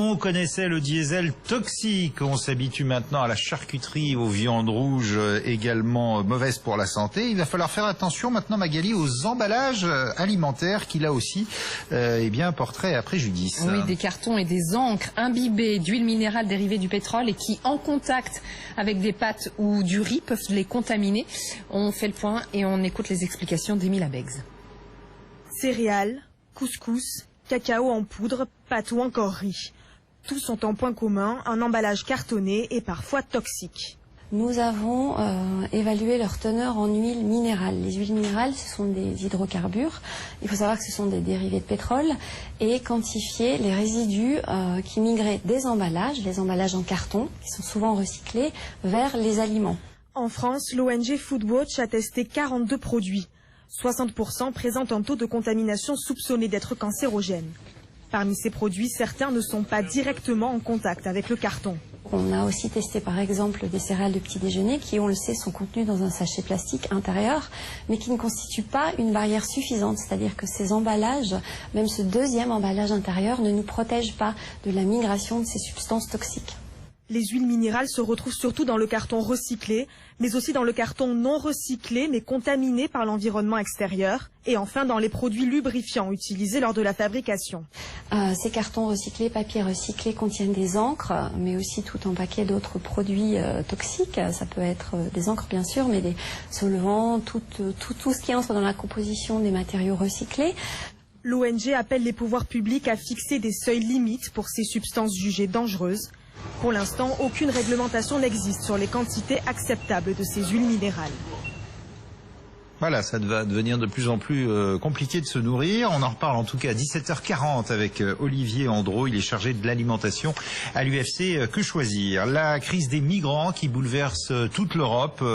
On connaissait le diesel toxique, on s'habitue maintenant à la charcuterie, aux viandes rouges également mauvaises pour la santé. Il va falloir faire attention maintenant, Magali, aux emballages alimentaires qui là aussi porteraient à préjudice. Oui, des cartons et des encres imbibées d'huile minérale dérivée du pétrole et qui, en contact avec des pâtes ou du riz, peuvent les contaminer. On fait le point et on écoute les explications d'Émile Abegz. Céréales, couscous, cacao en poudre, pâtes ou encore riz. Tous ont en point commun un emballage cartonné et parfois toxique. Nous avons évalué leur teneur en huile minérale. Les huiles minérales, ce sont des hydrocarbures. Il faut savoir que ce sont des dérivés de pétrole et quantifier les résidus qui migraient des emballages, les emballages en carton, qui sont souvent recyclés, vers les aliments. En France, l'ONG Foodwatch a testé 42 produits. 60% présentent un taux de contamination soupçonné d'être cancérogène. Parmi ces produits, certains ne sont pas directement en contact avec le carton. On a aussi testé par exemple des céréales de petit déjeuner qui, on le sait, sont contenues dans un sachet plastique intérieur, mais qui ne constituent pas une barrière suffisante. C'est-à-dire que ces emballages, même ce deuxième emballage intérieur, ne nous protègent pas de la migration de ces substances toxiques. Les huiles minérales se retrouvent surtout dans le carton recyclé, mais aussi dans le carton non recyclé, mais contaminé par l'environnement extérieur, et enfin dans les produits lubrifiants utilisés lors de la fabrication. Ces cartons recyclés, papier recyclé contiennent des encres, mais aussi tout un paquet d'autres produits toxiques. Ça peut être des encres bien sûr, mais des solvants, tout ce qui entre dans la composition des matériaux recyclés. L'ONG appelle les pouvoirs publics à fixer des seuils limites pour ces substances jugées dangereuses. Pour l'instant, aucune réglementation n'existe sur les quantités acceptables de ces huiles minérales. Voilà, ça va devenir de plus en plus compliqué de se nourrir. On en reparle en tout cas à 17h40 avec Olivier Andro. Il est chargé de l'alimentation à l'UFC Que Choisir. La crise des migrants qui bouleverse toute l'Europe.